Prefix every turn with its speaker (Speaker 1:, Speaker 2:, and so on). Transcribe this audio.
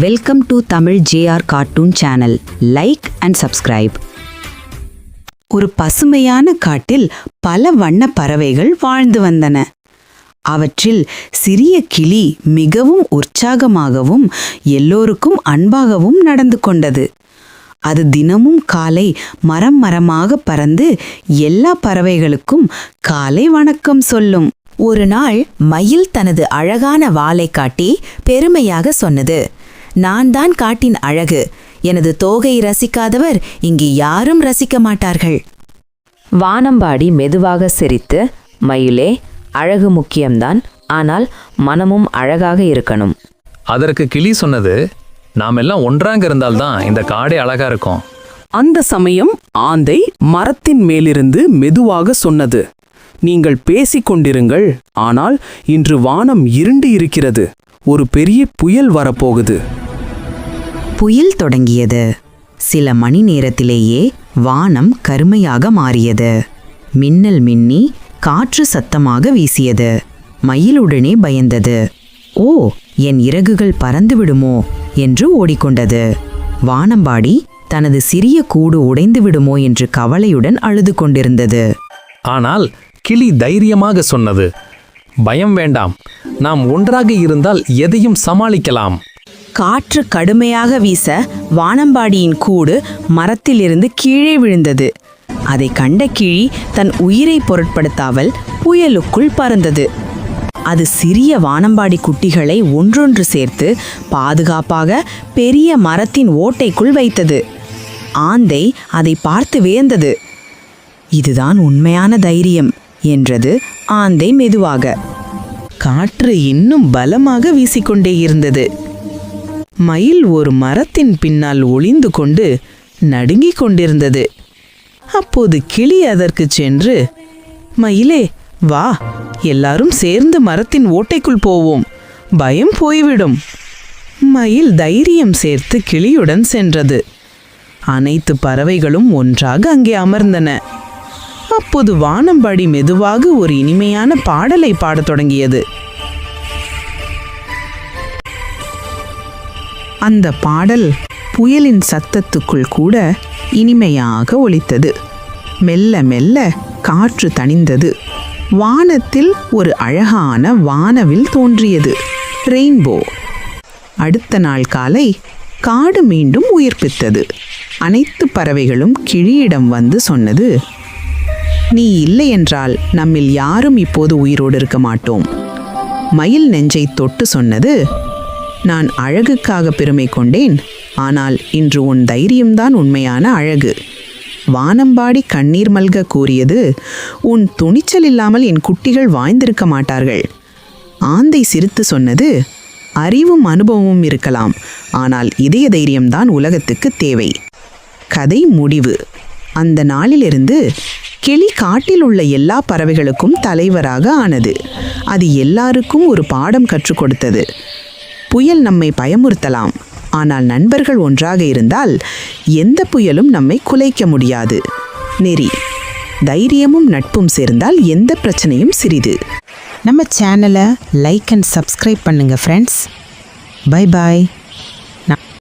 Speaker 1: Welcome to Tamil JR cartoon channel. Like and subscribe. ஒரு பசுமையான காட்டில் பல வண்ண பறவைகள் வாழ்ந்து வந்தன. அவற்றில் சிறிய கிளி மிகவும் உற்சாகமாகவும் எல்லோருக்கும் அன்பாகவும் நடந்து கொண்டது. அது தினமும் காலை மரம் மரமாக பறந்து எல்லா பறவைகளுக்கும் காலை வணக்கம் சொல்லும்.
Speaker 2: ஒரு நாள் மயில் தனது அழகான வாலை காட்டி பெருமையாக சொன்னது, நான் தான் காட்டின் அழகு. எனது தோகை ரசிக்காதவர் இங்கு யாரும் ரசிக்க மாட்டார்கள்.
Speaker 3: வானம்பாடி மெதுவாக சிரித்து, மயிலே, அழகு முக்கியம்தான், ஆனால் மனமும் அழகாக இருக்கணும்.
Speaker 4: அதற்கு கிளி சொன்னது, நாம் எல்லாம் ஒன்றாங்க இருந்தால்தான் இந்த காடே அழகா இருக்கும்.
Speaker 5: அந்த சமயம் ஆந்தை மரத்தின் மேலிருந்து மெதுவாக சொன்னது, நீங்கள் பேசிக் கொண்டிருங்கள், ஆனால் இன்று வானம் இருண்டு இருக்கிறது. ஒரு பெரிய புயல் வரப்போகுது.
Speaker 1: புயல் தொடங்கியது. சில மணி நேரத்திலேயே வானம் கருமையாக மாறியது. மின்னல் மின்னி காற்று சத்தமாக வீசியது. மயிலுடனே பயந்தது. ஓ, என் இறகுகள் பறந்து விடுமோ என்று ஓடிக்கொண்டது. வானம்பாடி தனது சிறிய கூடு உடைந்து விடுமோ என்று கவலையுடன் அழுது கொண்டிருந்தது.
Speaker 4: ஆனால் கிளி தைரியமாக சொன்னது, பயம் வேண்டாம், நாம் ஒன்றாக இருந்தால் எதையும் சமாளிக்கலாம்.
Speaker 2: காற்று கடுமையாக வீச வானம்பாடியின் கூடு மரத்திலிருந்து கீழே விழுந்தது. அதை கண்ட கிளி தன் உயிரை பொருட்படுத்தாமல் புயலுக்குள் பறந்தது. அது சிறிய வானம்பாடி குட்டிகளை ஒன்றொன்று சேர்த்து பாதுகாப்பாக பெரிய மரத்தின் ஓட்டைக்குள் வைத்தது. ஆந்தை அதை பார்த்து வியந்தது. இதுதான் உண்மையான தைரியம் என்றது ஆந்தை மெதுவாக.
Speaker 6: காற்று இன்னும் பலமாக வீசிக்கொண்டே இருந்தது. மயில் ஒரு மரத்தின் பின்னால் ஒளிந்து கொண்டு நடுங்கிக் கொண்டிருந்தது. அப்போது கிளி அதற்கு சென்று, மயிலே, வா, எல்லாரும் சேர்ந்து மரத்தின் ஓட்டைக்குள் போவோம், பயம் போய்விடும். மயில் தைரியம் சேர்த்து கிளியுடன் சென்றது. அனைத்து பறவைகளும் ஒன்றாக அங்கே அமர்ந்தன. அப்போது வானம்பாடி மெதுவாக ஒரு இனிமையான பாடலை பாடத் தொடங்கியது. அந்த பாடல் புயலின் சத்தத்துக்குள் கூட இனிமையாக ஒலித்தது. மெல்ல மெல்ல காற்று தணிந்தது. வானத்தில் ஒரு அழகான வானவில் தோன்றியது, ரெயின்போ. அடுத்த நாள் காலை காடு மீண்டும் உயிர்ப்பித்தது. அனைத்து பறவைகளும் கிளியிடம் வந்து சொன்னது, நீ இல்லை என்றால் நம்மில் யாரும் இப்போது உயிரோடு இருக்க மாட்டோம். மயில் நெஞ்சை தொட்டு சொன்னது, நான் அழகுக்காக பெருமை கொண்டேன், ஆனால் இன்று உன் தைரியம்தான் உண்மையான அழகு. வானம்பாடி கண்ணீர் மல்க கூறியது, உன் துணிச்சல் இல்லாமல் என் குட்டிகள் வாழ்ந்திருக்க மாட்டார்கள். ஆந்தை சிரித்து சொன்னது, அறிவும் அனுபவமும் இருக்கலாம், ஆனால் இதய தைரியம்தான் உலகத்துக்கு தேவை. கதை முடிவு. அந்த நாளிலிருந்து கிளி காட்டில் உள்ள எல்லா பறவைகளுக்கும் தலைவராக ஆனது. அது எல்லாருக்கும் ஒரு பாடம் கற்றுக் கொடுத்தது. புயல் நம்மை பயமுறுத்தலாம், ஆனால் நண்பர்கள் ஒன்றாக இருந்தால் எந்த புயலும் நம்மை குலைக்க முடியாது. நெறி, தைரியமும் நட்பும் சேர்ந்தால் எந்த பிரச்சனையும் சிறிது.
Speaker 1: நம்ம சேனலை லைக் அண்ட் சப்ஸ்கிரைப் பண்ணுங்க ஃப்ரெண்ட்ஸ். Bye bye.